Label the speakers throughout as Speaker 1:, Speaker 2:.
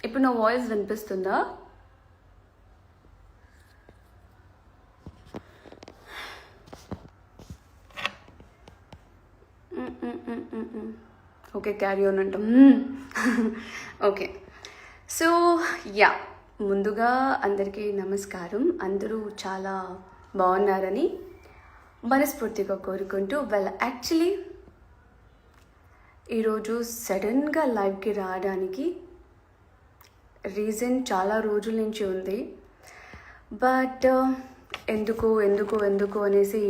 Speaker 1: ఇప్పుడు నా వాయిస్ వినిపిస్తుందా? ఓకే, క్యారీ ఆన్ అంటాం. ఓకే, సో యా, ముందుగా అందరికీ నమస్కారం. అందరూ చాలా బాగున్నారని మనస్ఫూర్తిగా కోరుకుంటూ, యాక్చువల్లీ ఈరోజు సడన్గా లైవ్కి రావడానికి రీజన్ చాలా రోజుల నుంచి ఉంది. బట్ ఎందుకు అనేసి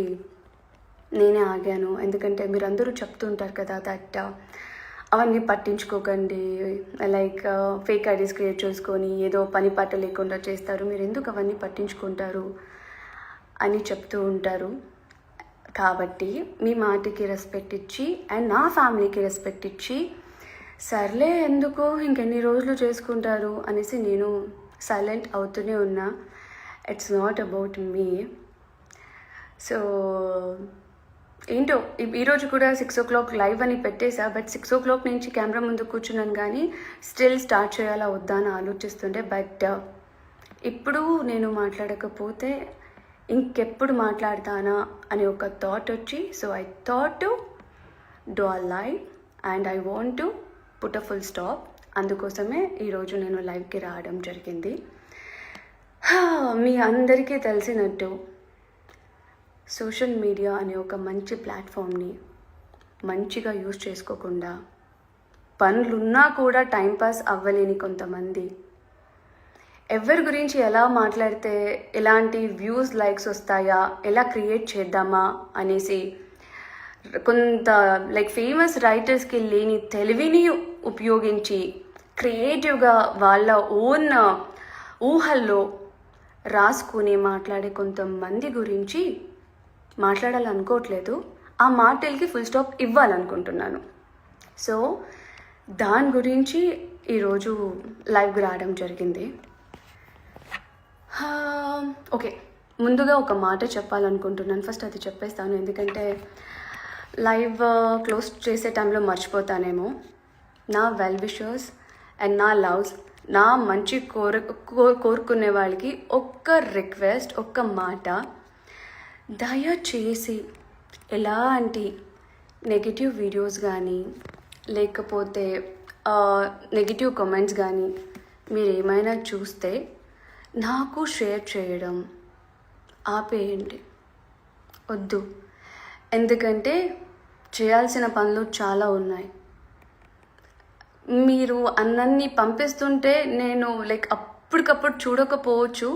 Speaker 1: నేనే ఆగాను. ఎందుకంటే మీరు అందరూ చెప్తుంటారు కదా దట్ అవన్నీ పట్టించుకోకండి, లైక్ ఫేక్ ఐడీస్ క్రియేట్ చేసుకొని ఏదో పని పాట లేకుండా చేస్తారు, మీరు ఎందుకు అవన్నీ పట్టించుకుంటారు అని చెప్తూ ఉంటారు. కాబట్టి మీ మాటకి రెస్పెక్ట్ ఇచ్చి అండ్ నా ఫ్యామిలీకి రెస్పెక్ట్ ఇచ్చి, సర్లే ఎందుకు ఇంకెన్ని రోజులు చేసుకుంటారు అనేసి నేను సైలెంట్ అవుతూనే ఉన్నా. It's not about me. So ఏంటో ఈరోజు కూడా 6 o'clock లైవ్ అని పెట్టేసా. బట్ 6 o'clock నుంచి కెమెరా ముందు కూర్చున్నాను, కానీ స్టిల్ స్టార్ట్ చేయాలా వద్దా అని ఆలోచిస్తుండే. బట్ ఇప్పుడు నేను మాట్లాడకపోతే ఇంకెప్పుడు మాట్లాడతానా అని ఒక థాట్ వచ్చి, so I thought to do a live and I want to put a full stop. అందుకోసమే ఈరోజు నేను లైవ్కి రావడం జరిగింది. మీ అందరికీ తెలిసినట్టు సోషల్ మీడియా అనే ఒక మంచి ప్లాట్ఫామ్ని మంచిగా యూజ్ చేసుకోకుండా, పనులున్నా కూడా టైంపాస్ అవ్వలేని కొంతమంది, ఎవరి గురించి ఎలా మాట్లాడితే ఎలాంటి వ్యూస్ లైక్స్ వస్తాయా, ఎలా క్రియేట్ చేద్దామా అనేసి కొంత లైక్ ఫేమస్ రైటర్స్కి లేని తెలివిని ఉపయోగించి క్రియేటివ్గా వాళ్ళ ఓన్ ఊహల్లో రాసుకుని మాట్లాడే కొంతమంది గురించి మాట్లాడాలనుకోవట్లేదు. ఆ మాటలకి ఫుల్ స్టాప్ ఇవ్వాలనుకుంటున్నాను. సో దాని గురించి ఈరోజు లైవ్కి రావడం జరిగింది. ఓకే, ముందుగా ఒక మాట చెప్పాలనుకుంటున్నాను. ఫస్ట్ అది చెప్పేస్తాను, ఎందుకంటే లైవ్ క్లోజ్ చేసే టైంలో మర్చిపోతానేమో. నా వెల్ విషర్స్ అండ్ నా లవ్స్, నా మంచి కోరుకునే వాళ్ళకి ఒక్క రిక్వెస్ట్, ఒక్క మాట, దయచేసి ఎలాంటి నెగిటివ్ వీడియోస్ కానీ లేకపోతే నెగిటివ్ కామెంట్స్ కానీ మీరు ఏమైనా చూస్తే నాకు షేర్ చేయడం ఆపేయండి, వద్దు. ఎందుకంటే చేయాల్సిన పనులు చాలా ఉన్నాయి. మీరు అన్నీ పంపిస్తుంటే నేను లైక్ అప్పటికప్పుడు చూడకపోవచ్చు,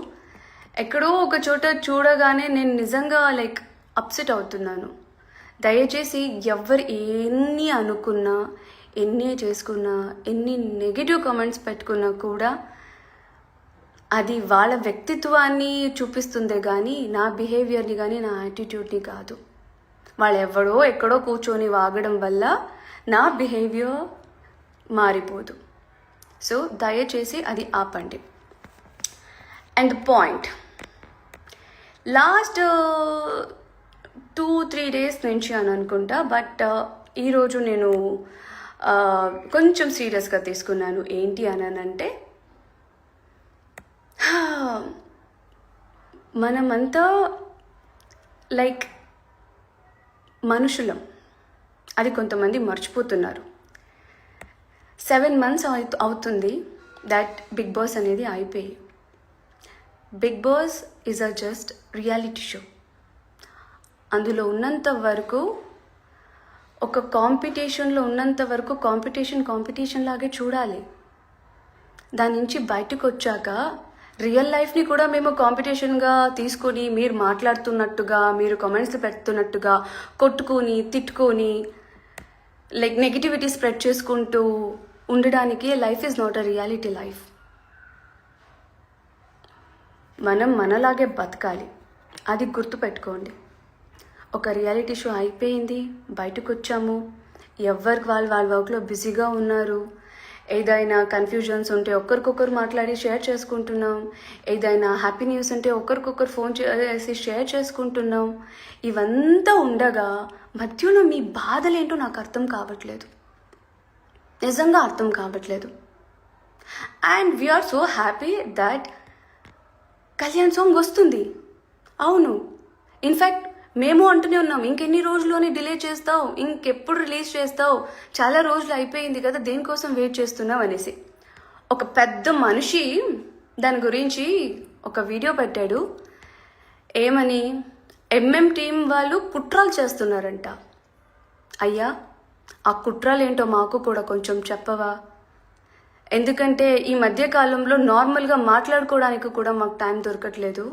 Speaker 1: ఎక్కడో ఒక చోట చూడగానే నేను నిజంగా లైక్ అప్సెట్ అవుతున్నాను. దయచేసి ఎవరు ఎన్ని అనుకున్నా, ఎన్ని చేసుకున్నా, ఎన్ని నెగిటివ్ కామెంట్స్ పెట్టుకున్నా కూడా అది వాళ్ళ వ్యక్తిత్వాన్ని చూపిస్తుందే కానీ నా బిహేవియర్ని కానీ నా యాటిట్యూడ్ని కాదు. వాళ్ళు ఎవడో ఎక్కడో కూర్చొని వాగడం వల్ల నా బిహేవియర్ మారిపోదు. సో దయచేసి అది ఆపండి. And the point, last 2-3 days నుంచి అని అనుకుంటా, బట్ ఈరోజు నేను కొంచెం సీరియస్గా తీసుకున్నాను. ఏంటి అంటే మనమంతా లైక్ మనుషులం, అది కొంతమంది మర్చిపోతున్నారు. 7 months అవుతుంది దట్ బిగ్ బాస్ అనేది అయిపోయి. Bigg Boss is a just reality show. అందులో ఉన్నంత వరకు, ఒక కాంపిటీషన్లో ఉన్నంత వరకు కాంపిటీషన్ లాగే చూడాలి. దాని నుంచి బయటకు వచ్చాక రియల్ లైఫ్ని కూడా మేము కాంపిటీషన్గా తీసుకొని, మీరు మాట్లాడుతున్నట్టుగా, మీరు కామెంట్స్ పెడుతున్నట్టుగా కొట్టుకొని తిట్టుకొని లైక్ నెగిటివిటీ స్ప్రెడ్ చేసుకుంటూ ఉండడానికి life is not a reality life. మనం మనలాగే బతకాలి, అది గుర్తుపెట్టుకోండి. ఒక రియాలిటీ షో అయిపోయింది, బయటకు వచ్చాము, ఎవరికి వాళ్ళ వర్క్లో బిజీగా ఉన్నారు. ఏదైనా కన్ఫ్యూజన్స్ ఉంటే ఒకరికొకరు మాట్లాడి షేర్ చేసుకుంటున్నాం, ఏదైనా హ్యాపీ న్యూస్ ఉంటే ఒకరికొకరు ఫోన్ చేసి షేర్ చేసుకుంటున్నాం. ఇవంతా ఉండగా మధ్యలో మీ బాధలేంటో నాకు అర్థం కావట్లేదు, నిజంగా అర్థం కావట్లేదు. And we're so happy that Kalyan song వస్తుంది. అవును, ఇన్ఫ్యాక్ట్ మేము అంటూనే ఉన్నాం, ఇంకెన్ని రోజుల్లోనే డిలే చేస్తావు, ఇంకెప్పుడు రిలీజ్ చేస్తావు, చాలా రోజులు అయిపోయింది కదా, దేనికోసం వెయిట్ చేస్తున్నావు అనేసి. ఒక పెద్ద మనిషి దాని గురించి ఒక వీడియో పెట్టాడు. ఏమని, ఎంఎం టీం వాళ్ళు కుట్రాలు చేస్తున్నారంట. అయ్యా, ఆ కుట్రాలు ఏంటో మాకు కూడా కొంచెం చెప్పవా? ఎందుకంటే ఈ మధ్యకాలంలో నార్మల్గా మాట్లాడుకోవడానికి కూడా మాకు టైం దొరకట్లేదు.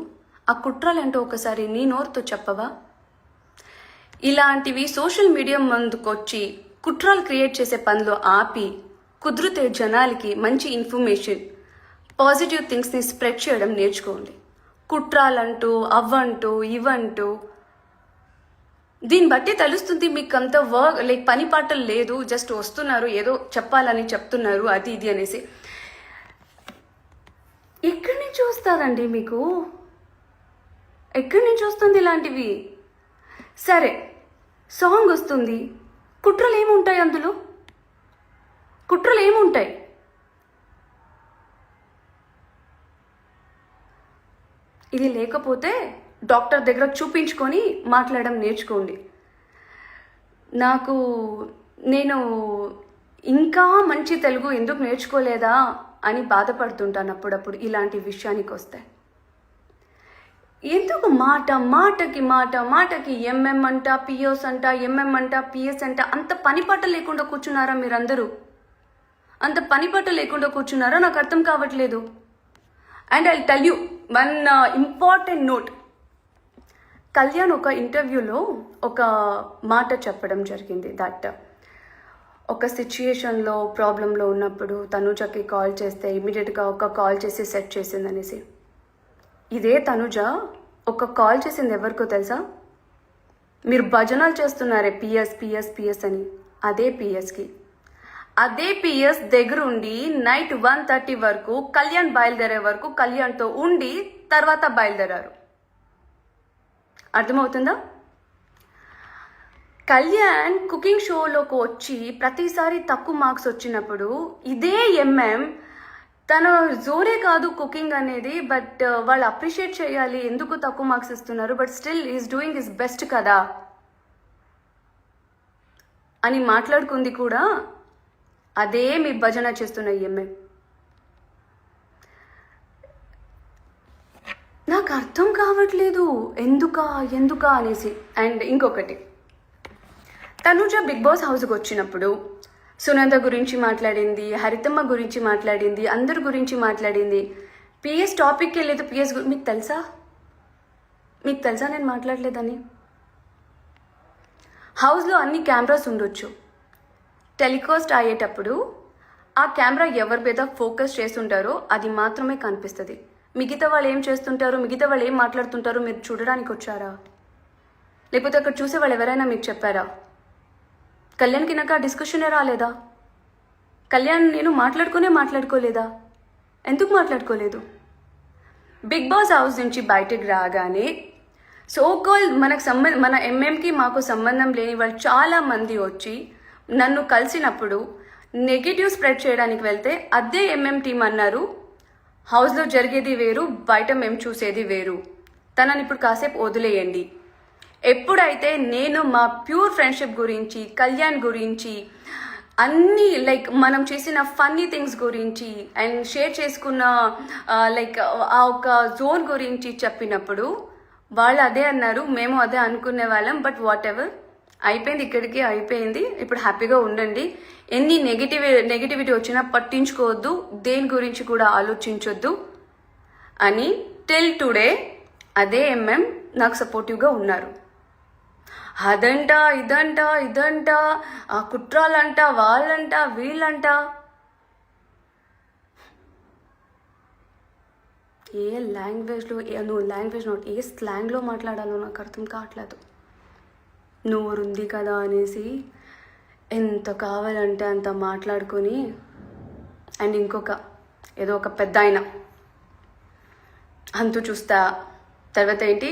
Speaker 1: ఆ కుట్రాలు ఏంటో ఒకసారి నీ నోరుతో చెప్పవా? ఇలాంటివి సోషల్ మీడియా ముందుకొచ్చి కుట్రాలు క్రియేట్ చేసే పనిలో ఆపి కుదిరితే జనాలకి మంచి ఇన్ఫర్మేషన్, పాజిటివ్ థింగ్స్ని స్ప్రెడ్ చేయడం నేర్చుకోండి. కుట్రాలంటూ అవ్వంటూ ఇవ్వంటూ దీన్ని బట్టి తెలుస్తుంది మీకు అంత వర్క్ లైక్ పని పాటలు లేదు, జస్ట్ వస్తున్నారు ఏదో చెప్పాలని చెప్తున్నారు అది ఇది అనేసి. ఎక్కడి నుంచి వస్తారండి మీకు? ఎక్కడి నుంచి వస్తుంది ఇలాంటివి? సరే, సాంగ్ వస్తుంది, కుట్రలు ఏముంటాయి అందులో? కుట్రలు ఏముంటాయి? ఇది లేకపోతే డాక్టర్ దగ్గర చూపించుకొని మాట్లాడడం నేర్చుకోండి. నేను ఇంకా మంచి తెలుగు ఎందుకు నేర్చుకోలేదా అని బాధపడుతుంటాను అప్పుడప్పుడు ఇలాంటి విషయానికి వస్తే. ఎందుకు మాటకి ఎంఎం అంట, పిఎస్ అంట, ఎంఎం అంట, పిఎస్ అంట, అంత పనిపాట లేకుండా కూర్చున్నారా మీరందరూ? అంత పనిపాట లేకుండా కూర్చున్నారా? నాకు అర్థం కావట్లేదు. And I tell you one important note. Kalyan ఒక ఇంటర్వ్యూలో ఒక మాట చెప్పడం జరిగింది, దట్ ఒక సిచ్యుయేషన్లో ప్రాబ్లంలో ఉన్నప్పుడు తనుజకి కాల్ చేస్తే ఇమీడియట్గా ఒక కాల్ చేసి సెట్ చేసింది అనేసి. ఇదే తనుజ ఒక కాల్ చేసింది ఎవరికో తెలుసా? మీరు భజనలు చేస్తున్నారే పిఎస్ పిఎస్ పిఎస్ అని, అదే పిఎస్ దగ్గర ఉండి నైట్ 1:30 వరకు కళ్యాణ్ బయలుదేరే వరకు కళ్యాణ్తో ఉండి తర్వాత బయలుదేరారు. అర్థమవుతుందా? కళ్యాణ్ కుకింగ్ షోలోకి వచ్చి ప్రతిసారి తక్కువ మార్క్స్ వచ్చినప్పుడు ఇదే ఎంఎం తన జోరే కాదు కుకింగ్ అనేది, బట్ వాళ్ళు అప్రిషియేట్ చేయాలి, ఎందుకు తక్కువ మార్క్స్ ఇస్తున్నారు, but still is doing his best కదా అని మాట్లాడుకుంది కూడా అదే మీ భజన చేస్తున్న ఎంఎం. నాకు అర్థం కావట్లేదు ఎందుకా అనేసి. అండ్ ఇంకొకటి, తనుజ బిగ్ బాస్ హౌస్కి వచ్చినప్పుడు సునంద గురించి మాట్లాడింది, హరితమ్మ గురించి మాట్లాడింది, అందరి గురించి మాట్లాడింది. పిఎస్ టాపిక్కి వెళ్ళలేదు. పిఎస్ మీకు తెలుసా నేను మాట్లాడలేదని? హౌస్లో అన్ని కెమెరాస్ ఉండొచ్చు. టెలికాస్ట్ అయ్యేటప్పుడు ఆ కెమెరా ఎవరి మీద ఫోకస్ చేస్తుంటారో అది మాత్రమే కనిపిస్తుంది. మిగతా వాళ్ళు ఏం చేస్తుంటారో, మిగతా వాళ్ళు ఏం మాట్లాడుతుంటారో మీరు చూడడానికి వచ్చారా? లేకపోతే అక్కడ చూసే వాళ్ళు ఎవరైనా మీకు చెప్పారా? కళ్యాణ్కి నాకు ఆ డిస్కషనే రాలేదా? కళ్యాణ్ నేను మాట్లాడుకోలేదా? ఎందుకు మాట్లాడుకోలేదు? బిగ్ బాస్ హౌస్ నుంచి బయటకు రాగానే సోకాల్ మన ఎంఎంకి మాకు సంబంధం లేని వాళ్ళు చాలామంది వచ్చి నన్ను కలిసినప్పుడు నెగిటివ్ స్ప్రెడ్ చేయడానికి వెళ్తే అదే ఎంఎం టీం అన్నారు, హౌస్లో జరిగేది వేరు, బయట మేము చూసేది వేరు, తనని ఇప్పుడు కాసేపు వదిలేయండి. ఎప్పుడైతే నేను మా ప్యూర్ ఫ్రెండ్షిప్ గురించి, కళ్యాణ్ గురించి, అన్నీ లైక్ మనం చేసిన ఫన్నీ థింగ్స్ గురించి అండ్ షేర్ చేసుకున్న లైక్ ఆ ఒక జోన్ గురించి చెప్పినప్పుడు వాళ్ళు అదే అన్నారు, మేము అదే అనుకునే వాళ్ళం, బట్ వాట్ ఎవర్ అయిపోయింది, ఇక్కడికి అయిపోయింది, ఇప్పుడు హ్యాపీగా ఉండండి, ఎన్ని నెగిటివిటీ వచ్చినా పట్టించుకోవద్దు, దేని గురించి కూడా ఆలోచించొద్దు అని టిల్ టుడే అదే ఎంఎం నాకు సపోర్టివ్గా ఉన్నారు. అదంట ఇదంట ఆ కుట్రాలంట, వాళ్ళంట, వీళ్ళంట, ఏ లాంగ్వేజ్లో ఏ స్లాంగ్లో మాట్లాడాలో నాకు అర్థం కావట్లేదు. నోరుంది కదా అనేసి ఎంత కావాలంటే అంత మాట్లాడుకొని. అండ్ ఇంకొక ఏదో ఒక పెద్ద ఆయన అంతు చూస్తా, తర్వాత ఏంటి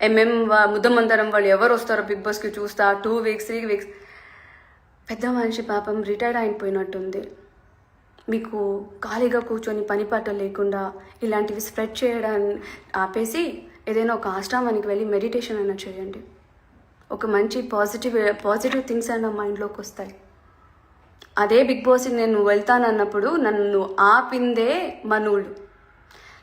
Speaker 1: ఎంఎం ముద్దమందరం వాళ్ళు ఎవరు వస్తారో బిగ్ బాస్కి చూస్తా, 2 వీక్స్ 3 వీక్స్. పెద్ద మనిషి పాపం రిటైర్డ్ అయిపోయినట్టుంది. మీకు ఖాళీగా కూర్చొని పని పాట లేకుండా ఇలాంటివి స్ప్రెడ్ చేయడాన్ని ఆపేసి ఏదైనా ఒక ఆశ్రమానికి వెళ్ళి మెడిటేషన్ అయినా చేయండి. ఒక మంచి పాజిటివ్ థింగ్స్ అయినా మైండ్లోకి వస్తాయి. అదే బిగ్ బాస్కి నేను వెళ్తానన్నప్పుడు నన్ను ఆపిందే మనోళ్ళు.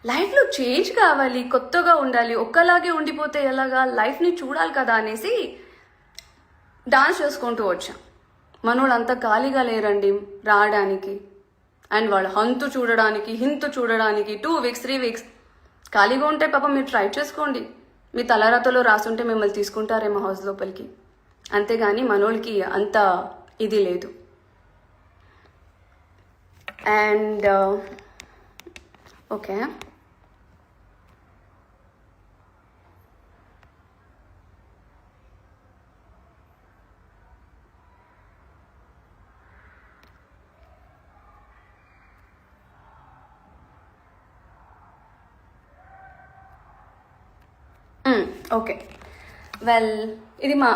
Speaker 1: లైఫ్లో చేంజ్ కావాలి, కొత్తగా ఉండాలి, ఒక్కలాగే ఉండిపోతే ఎలాగా, లైఫ్ని చూడాలి కదా అనేసి డాన్స్ చేసుకుంటూ వచ్చాం. మనోళ్ళు అంతా ఖాళీగా లేరండి రావడానికి. అండ్ వాళ్ళు హింతు చూడడానికి 2 weeks 3 weeks ఖాళీగా ఉంటే పాపం మీరు ట్రై చేసుకోండి. మీ తలరాతలో రాసుంటే మిమ్మల్ని తీసుకుంటారేమో హౌస్ లోపలికి. అంతేగాని మనోళ్ళకి అంత ఇది లేదు. అండ్ ఓకే, ఓకే వెల్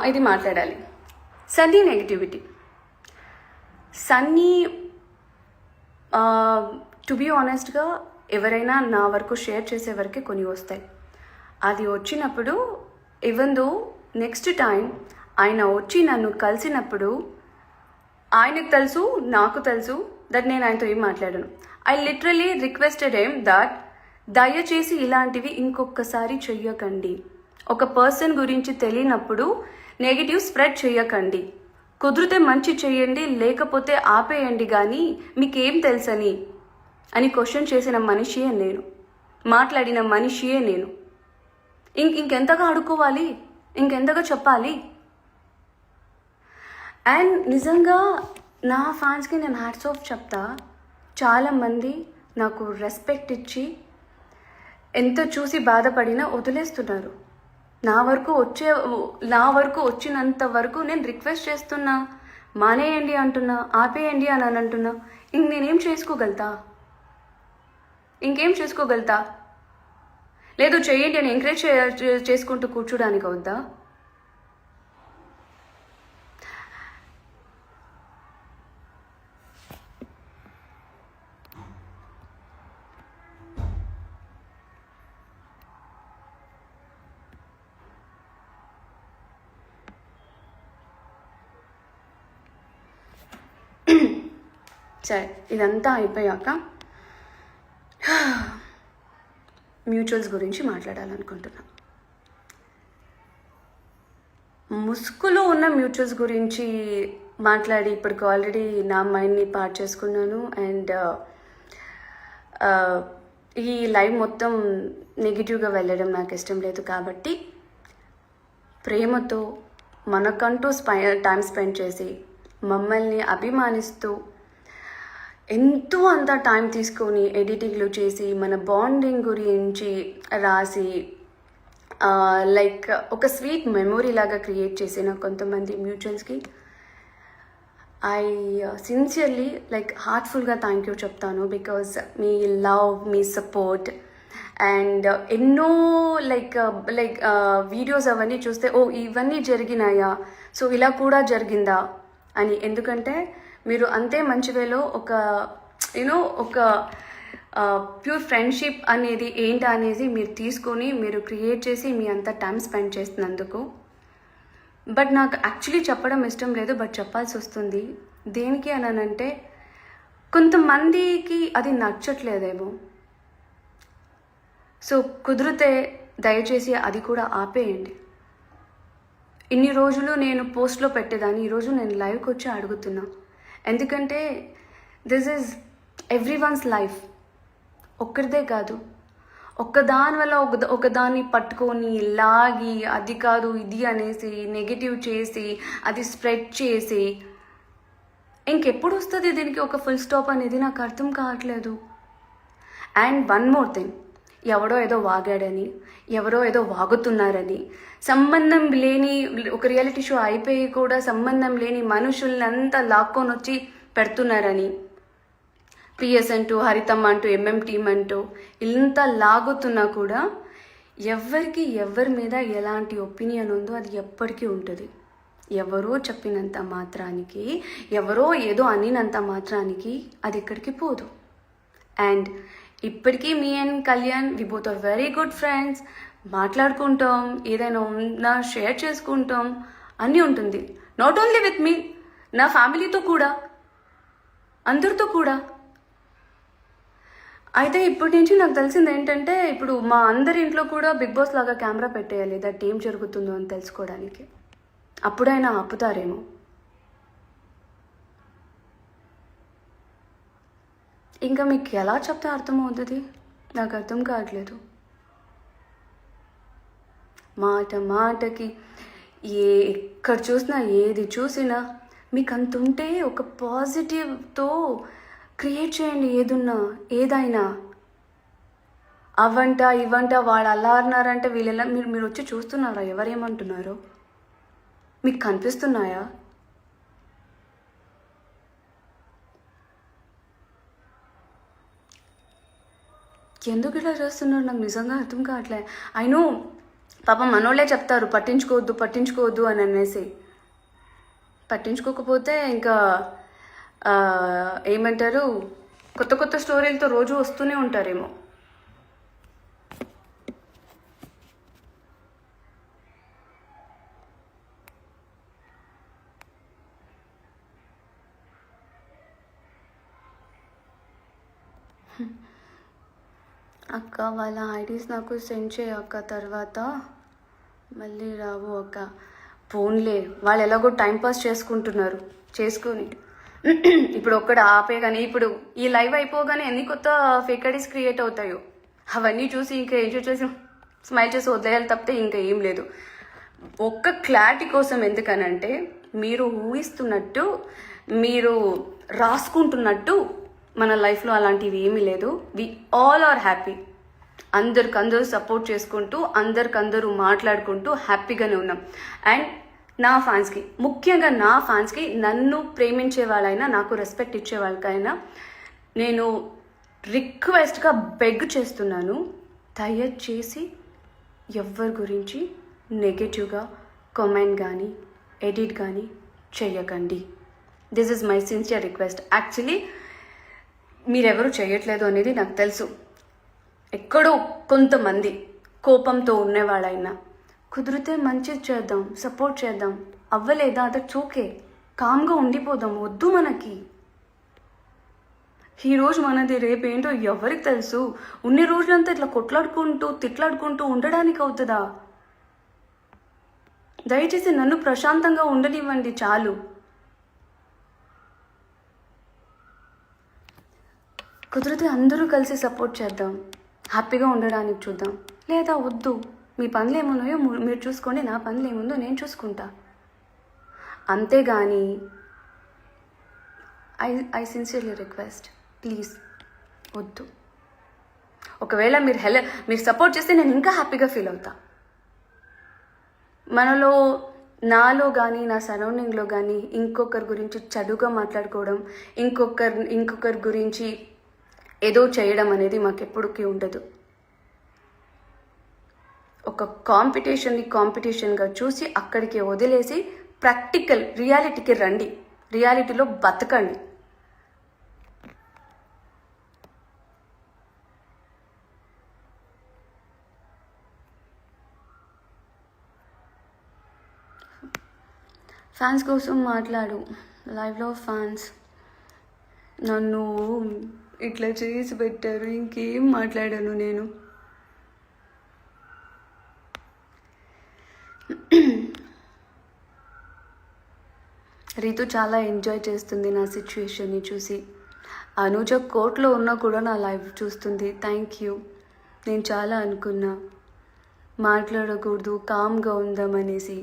Speaker 1: ఇది మాట్లాడాలి. Sunny negativity. Sunny to be ఆనెస్ట్గా ఎవరైనా నా వరకు షేర్ చేసే వరకే కొన్ని వస్తాయి. అది వచ్చినప్పుడు ఈవెన్ దో నెక్స్ట్ టైం ఆయన వచ్చి నన్ను కలిసినప్పుడు ఆయనకు తెలుసు, నాకు తెలుసు దట్ నేను ఆయనతో ఏం మాట్లాడాను. I literally requested him that దయచేసి ఇలాంటివి ఇంకొకసారి చెయ్యకండి. ఒక పర్సన్ గురించి తెలియనప్పుడు నెగిటివ్ స్ప్రెడ్ చేయకండి. కుదిరితే మంచి చేయండి, లేకపోతే ఆపేయండి. కానీ మీకేం తెలుసని క్వశ్చన్ చేసిన మనిషియే నేను, మాట్లాడిన మనిషియే నేను. ఇంకెంతగా అడుక్కోవాలి, ఇంకెంతగా చెప్పాలి? అండ్ నిజంగా నా ఫ్యాన్స్కి నేను హ్యాట్స్ ఆఫ్ చెప్తా. చాలామంది నాకు రెస్పెక్ట్ ఇచ్చి ఎంత చూసి బాధపడినా వదిలేస్తున్నారు. నా వరకు వచ్చినంత వరకు నేను రిక్వెస్ట్ చేస్తున్నా, మానేయండి అంటున్నా, ఆపేయండి అని అంటున్నా. నేనేం చేసుకోగలుగుతా? ఇంకేం చేసుకోగలుగుతా? లేదు చేయండి అని ఎంకరేజ్ చేసుకుంటూ కూర్చోడానికి అవుద్దా? సరే, ఇదంతా అయిపోయాక మ్యూచువల్స్ గురించి మాట్లాడాలనుకుంటున్నా. ముసుగులో ఉన్న మ్యూచువల్స్ గురించి మాట్లాడి ఇప్పటికి ఆల్రెడీ నా మైండ్ని పాడు చేసుకున్నాను. అండ్ ఈ లైవ్ మొత్తం నెగిటివ్గా వెళ్ళడం నాకు ఇష్టం లేదు. కాబట్టి ప్రేమతో మనకంటూ టైం స్పెండ్ చేసి మమ్మల్ని అభిమానిస్తూ ఎంతో అంత టైం తీసుకొని ఎడిటింగ్లు చేసి మన బాండింగ్ గురించి రాసి లైక్ ఒక స్వీట్ మెమొరీ లాగా క్రియేట్ చేసిన కొంతమంది మ్యూచువల్స్కి ఐ సిన్సియర్లీ లైక్ హార్ట్ఫుల్గా థ్యాంక్ యూ చెప్తాను. బికాజ్ మీ లవ్, మీ సపోర్ట్ అండ్ ఎన్నో లైక్ వీడియోస్ అవన్నీ చూస్తే ఓ ఇవన్నీ జరిగినాయా, సో ఇలా కూడా జరిగిందా అని. ఎందుకంటే మీరు అంతే మంచి వేలో ఒక ప్యూర్ ఫ్రెండ్షిప్ అనేది ఏంటి అనేది మీరు తీసుకొని మీరు క్రియేట్ చేసి మీ అంత టైం స్పెండ్ చేస్తున్నందుకు. బట్ నాకు యాక్చువల్లీ చెప్పడం ఇష్టం లేదు, బట్ చెప్పాల్సి వస్తుంది. దేనికి అనంటే కొంతమందికి అది నచ్చట్లేదేమో. సో కుదిరితే దయచేసి అది కూడా ఆపేయండి. ఇన్ని రోజులు నేను పోస్ట్లో పెట్టేదాన్ని, ఈరోజు నేను లైవ్కి వచ్చి అడుగుతున్నా. ఎందుకంటే దిస్ ఈజ్ ఎవ్రీవన్స్ లైఫ్, ఒక్కరిదే కాదు. ఒక్కదాని వల్ల ఒకదాన్ని పట్టుకొని లాగి అది కాదు ఇది అనేసి నెగిటివ్ చేసి అది స్ప్రెడ్ చేసి ఇంకెప్పుడు వస్తుంది దీనికి ఒక ఫుల్ స్టాప్ అనేది నాకు అర్థం కావట్లేదు. అండ్ వన్ మోర్ థింగ్, ఎవడో ఏదో వాగాడని, ఎవరో ఏదో వాగుతున్నారని, సంబంధం లేని ఒక రియాలిటీ షో అయిపోయి కూడా సంబంధం లేని మనుషులంతా లాక్కొని వచ్చి పెడుతున్నారని, పిఎస్ అంటూ, హరితమ్మ అంటూ, ఎంఎం టీమ్ అంటూ ఇంత లాగుతున్నా కూడా ఎవరి మీద ఎలాంటి ఒపీనియన్ ఉందో అది ఎప్పటికీ ఉంటుంది. ఎవరో చెప్పినంత మాత్రానికి, ఎవరో ఏదో అనినంత మాత్రానికి అది ఎక్కడికి పోదు. అండ్ ఇప్పటికీ మీ and Kalyan we both are very good friends. మాట్లాడుకుంటాం, ఏదైనా ఉన్నా షేర్ చేసుకుంటాం, అన్నీ ఉంటుంది. నాట్ ఓన్లీ విత్ మీ, నా ఫ్యామిలీతో కూడా, అందరితో కూడా. అయితే ఇప్పటి నుంచి నాకు తెలిసింది ఏంటంటే, ఇప్పుడు మా అందరి ఇంట్లో కూడా బిగ్ బాస్ లాగా కెమెరా పెట్టేయాలి, దట్ ఏం జరుగుతుందో అని తెలుసుకోవడానికి. అప్పుడైనా ఆపుతారేమో. ఇంకా మీకు ఎలా చెప్తే అర్థమవుతుంది, నాకు అర్థం కావట్లేదు. మాట మాటకి ఎక్కడ చూసినా, ఏది చూసినా మీకు అంత ఉంటే ఒక పాజిటివ్తో క్రియేట్ చేయండి. ఏదైనా అవంట ఇవంట వాళ్ళు అలా అన్నారంటే వీళ్ళెలా, మీరు వచ్చి చూస్తున్నారా ఎవరేమంటున్నారో? మీకు కనిపిస్తున్నాయా? ఎందుకు ఇలా చేస్తున్నారు నాకు నిజంగా అర్థం కావట్లే. అయినో పాపం మనోళ్ళే చెప్తారు పట్టించుకోవద్దు అని అనేసి. పట్టించుకోకపోతే ఇంకా ఏమంటారు, కొత్త కొత్త స్టోరీలతో రోజు వస్తూనే ఉంటారేమో. అక్క వాళ్ళ ఐడీస్ నాకు సెండ్ చేయ అక్క, తర్వాత మళ్ళీ రావు అక్క. ఫోన్లే, వాళ్ళు ఎలాగో టైంపాస్ చేసుకుంటున్నారు, చేసుకొని ఇప్పుడు ఒక్కడు ఆపే కానీ ఇప్పుడు ఈ లైవ్ అయిపోగానే ఎన్ని కొత్త ఫేక్ ఐడీస్ క్రియేట్ అవుతాయో అవన్నీ చూసి ఇంకా ఏం చేసి స్మైల్ చేసి వదిలేయాలి తప్పితే ఇంకా ఏం లేదు. ఒక్క క్లారిటీ కోసం, ఎందుకనంటే మీరు ఊహిస్తున్నట్టు, మీరు రాసుకుంటున్నట్టు మన లైఫ్లో అలాంటివి ఏమీ లేదు. We all are happy. అందరికందరూ సపోర్ట్ చేసుకుంటూ, అందరికందరూ మాట్లాడుకుంటూ హ్యాపీగానే ఉన్నాం. అండ్ నా ఫ్యాన్స్కి, ముఖ్యంగా నా ఫ్యాన్స్కి, నన్ను ప్రేమించే వాళ్ళైనా, నాకు రెస్పెక్ట్ ఇచ్చే వాళ్ళకైనా నేను రిక్వెస్ట్గా బెగ్ చేస్తున్నాను, దయచేసి ఎవరి గురించి నెగటివ్గా కామెంట్ కానీ ఎడిట్ కానీ చెయ్యకండి. This is my sincere request. Actually మీరెవరు చేయట్లేదు అనేది నాకు తెలుసు. ఎక్కడో కొంతమంది కోపంతో ఉన్నవాళ్ళైనా కుదిరితే మంచి చేద్దాం, సపోర్ట్ చేద్దాం. అవ్వలేదా దట్స్ ఓకే, కామ్గా ఉండిపోదాం. వద్దు మనకి. ఈరోజు మనది రేపేంటో ఎవరికి తెలుసు. ఉన్ని రోజులంతా ఇట్లా కొట్లాడుకుంటూ తిట్లాడుకుంటూ ఉండడానికి అవుతుందా? దయచేసి నన్ను ప్రశాంతంగా ఉండనివ్వండి చాలు. కుదిరితే అందరూ కలిసి సపోర్ట్ చేద్దాం, హ్యాపీగా ఉండడానికి చూద్దాం. లేదా వద్దు, మీ పనులు ఏమున్నాయో మీరు చూసుకోండి, నా పనులు ఏముందో నేను చూసుకుంటా. అంతేగాని ఐ సిన్సియర్లీ రిక్వెస్ట్, ప్లీజ్ వద్దు. ఒకవేళ మీరు సపోర్ట్ చేస్తే నేను ఇంకా హ్యాపీగా ఫీల్ అవుతా. నాలో కానీ నా సరౌండింగ్లో కానీ ఇంకొకరి గురించి చెడుగా మాట్లాడుకోవడం, ఇంకొకరి గురించి ఏదో చేయడం అనేది మాకెప్పటికీ ఉండదు. ఒక కాంపిటీషన్గా చూసి అక్కడికి వదిలేసి ప్రాక్టికల్ రియాలిటీకి రండి, రియాలిటీలో బతకండి. ఫ్యాన్స్ కోసం మాట్లాడు. లైవ్లో ఫ్యాన్స్ నన్ను ఇట్లా చేసి పెట్టారు, ఇంకేం మాట్లాడాను నేను. రీతు చాలా ఎంజాయ్ చేస్తుంది నా సిచ్యువేషన్ని చూసి. అనుజ కోర్టులో ఉన్నా కూడా నా లైవ్ చూస్తుంది. Thank you. నేను చాలా అనుకున్నా మాట్లాడకూడదు, కామ్గా ఉందామనేసి.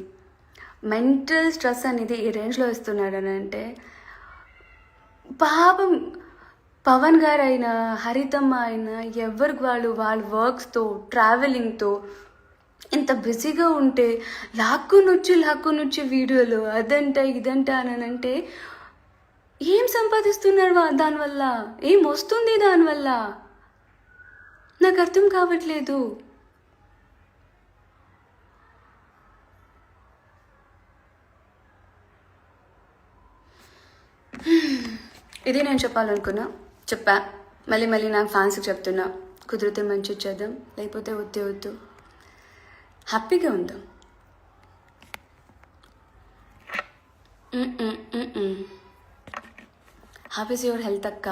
Speaker 1: మెంటల్ స్ట్రెస్ అనేది ఈ రేంజ్లో ఇస్తున్నాడని అంటే పాపం పవన్ గారు అయినా హరితమ్మ అయినా ఎవరికి వాళ్ళ వర్క్స్తో ట్రావెలింగ్తో ఇంత బిజీగా ఉంటే లాక్కునొచ్చి వీడియోలు అదంట ఇదంట అని అంటే ఏం సంపాదిస్తున్నారు దానివల్ల? ఏం వస్తుంది దానివల్ల? నాకు అర్థం కావట్లేదు. ఇది నేను చెప్పాలనుకున్నా, చెప్పా. మళ్ళీ మళ్ళీ నా ఫ్యాన్స్కి చెప్తున్నా, కుదిరితే మంచి చేద్దాం, లేకపోతే వద్దే వద్దు, హ్యాపీగా ఉందాం. హ్యాపీస్ యువర్ హెల్త్ అక్క.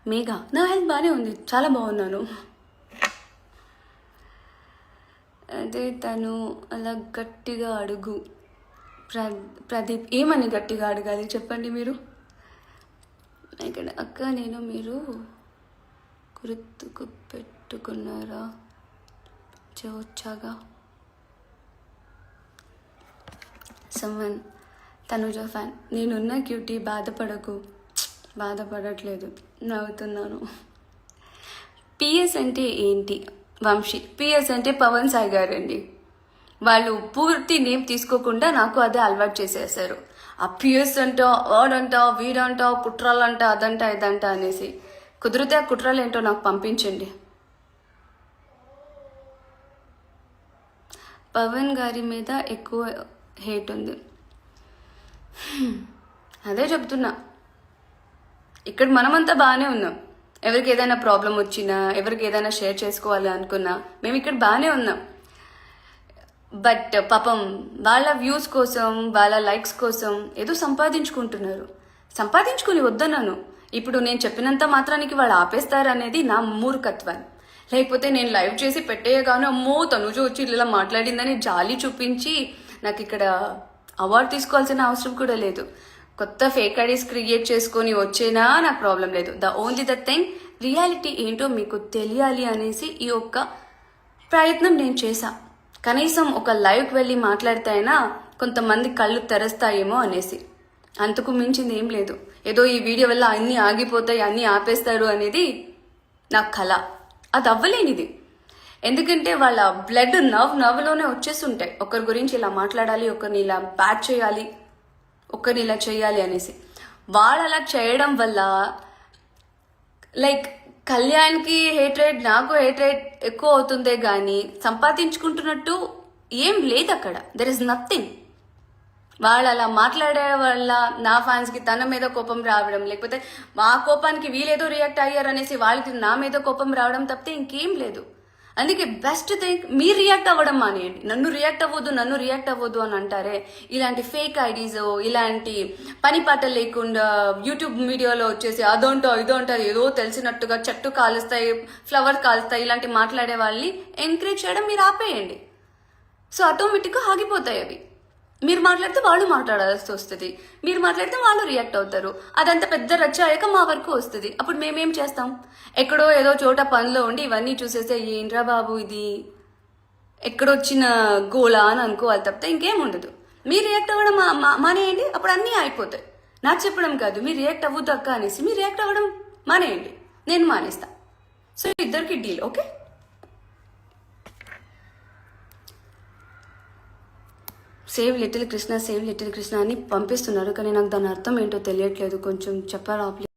Speaker 1: మేఘా, నా హెల్త్ బాగానే ఉంది, చాలా బాగున్నాను. అదే తను అలా గట్టిగా అడుగు. ప్రదీప్, ఏమని గట్టిగా అడగాలి చెప్పండి మీరు? ఇక్కడ అక్క నేను మీరు గుర్తుకు పెట్టుకున్నారా వచ్చాగా? సమ్మన్, తనుజ ఫ్యాన్. నేనున్న క్యూటీ, బాధపడకు. బాధపడట్లేదు, నవ్వుతున్నాను. పిఎస్ అంటే ఏంటి? వంశీ, పిఎస్ అంటే పవన్ సాయి గారు అండి. వాళ్ళు పూర్తి నేమ్ తీసుకోకుండా నాకు అదే అలవాటు చేసేసారు. ఆ పిఎస్ అంటా, వాడంట, వీడంట, కుట్రాలంట, అదంట ఇదంట అనేసి. కుదిరితే ఆ కుట్రాలు ఏంటో నాకు పంపించండి. పవన్ గారి మీద ఎక్కువ హేట్ ఉంది. అదే చెప్తున్నా, ఇక్కడ మనమంతా బాగానే ఉన్నాం. ఎవరికి ఏదైనా ప్రాబ్లం వచ్చినా, ఎవరికి ఏదైనా షేర్ చేసుకోవాలి అనుకున్నా, మేము ఇక్కడ బాగానే ఉన్నాం. బట్ పాపం వాళ్ళ వ్యూస్ కోసం, వాళ్ళ లైక్స్ కోసం ఏదో సంపాదించుకుంటున్నారు. సంపాదించుకుని వద్దన్నాను. ఇప్పుడు నేను చెప్పినంత మాత్రానికి వాళ్ళు ఆపేస్తారు అనేది నా మూర్ఖత్వం. లేకపోతే నేను లైవ్ చేసి పెట్టేయగానే అమ్మో తనుజ వచ్చి ఇలా మాట్లాడిందని జాలి చూపించి నాకు ఇక్కడ అవార్డు తీసుకోవాల్సిన అవసరం కూడా లేదు. కొత్త ఫేక్ ఐడీస్ క్రియేట్ చేసుకొని వచ్చేనా నాకు ప్రాబ్లం లేదు. ఓన్లీ ద థింగ్, రియాలిటీ ఏంటో మీకు తెలియాలి అనేసి ఈ ఒక్క ప్రయత్నం నేను చేశా. కనీసం ఒక లైవ్కి వెళ్ళి మాట్లాడితే అయినా కొంతమంది కళ్ళు తెరస్తాయేమో అనేసి. అంతకు మించింది ఏం లేదు. ఏదో ఈ వీడియో వల్ల అన్నీ ఆగిపోతాయి, అన్నీ ఆపేస్తారు అనేది నా కళ. అది అవ్వలేనిది. ఎందుకంటే వాళ్ళ బ్లడ్ నవ్వులోనే వచ్చేస్తుంటాయి. ఒకరి గురించి ఇలా మాట్లాడాలి, ఒకరిని ఇలా బ్యాట్ చేయాలి, ఒకరిని ఇలా చేయాలి అనేసి. వాళ్ళు అలా చేయడం వల్ల లైక్ కళ్యాణ్కి హేట్ రేట్, నాకు హేట్ రేట్ ఎక్కువ అవుతుందే కానీ సంపాదించుకుంటున్నట్టు ఏం లేదు అక్కడ. There is nothing. వాళ్ళు అలా మాట్లాడే వల్ల నా ఫ్యాన్స్కి తన మీద కోపం రావడం, లేకపోతే మా కోపానికి వీళ్ళేదో రియాక్ట్ అయ్యారు అనేసి వాళ్ళకి నా మీద కోపం రావడం తప్పితే ఇంకేం లేదు. అందుకే బెస్ట్ థింగ్, మీరు రియాక్ట్ అవ్వడం మానేయండి. నన్ను రియాక్ట్ అవ్వద్దు అని అంటారే, ఇలాంటి ఫేక్ ఐడీస్, ఇలాంటి పని పాట లేకుండా యూట్యూబ్ వీడియోలో వచ్చేసి అదోంటో ఇదోంటో ఏదో తెలిసినట్టుగా చెట్టు కాలుస్తాయి, ఫ్లవర్ కాలుస్తాయి, ఇలాంటి మాట్లాడే వాళ్ళని ఎంకరేజ్ చేయడం మీరు ఆపేయండి. సో ఆటోమేటిక్గా ఆగిపోతాయి అవి. మీరు మాట్లాడితే వాళ్ళు మాట్లాడాల్సి వస్తుంది, మీరు మాట్లాడితే వాళ్ళు రియాక్ట్ అవుతారు. అదంతా పెద్ద రచ్చ అయ్యాక మా వరకు వస్తుంది. అప్పుడు మేమేం చేస్తాం? ఎక్కడో ఏదో చోట పనిలో ఉండి ఇవన్నీ చూసేస్తే ఏంట్రా బాబు ఇది ఎక్కడొచ్చిన గోళ అని అనుకోవాలి తప్పితే ఇంకేం ఉండదు. మీరు రియాక్ట్ అవ్వడం మానేయండి, అప్పుడు అన్నీ అయిపోతాయి. నాకు చెప్పడం కాదు, మీరు రియాక్ట్ అవ్వద్దు అక్క అనేసి మీరు రియాక్ట్ అవ్వడం మానేయండి, నేను మానేస్తా. సో ఇద్దరికి deal. Okay, save little Krishna అని పంపిస్తున్నారు, కానీ నాకు దాని అర్థం ఏంటో తెలియట్లేదు. కొంచెం చెప్పారా ప్లీజ్?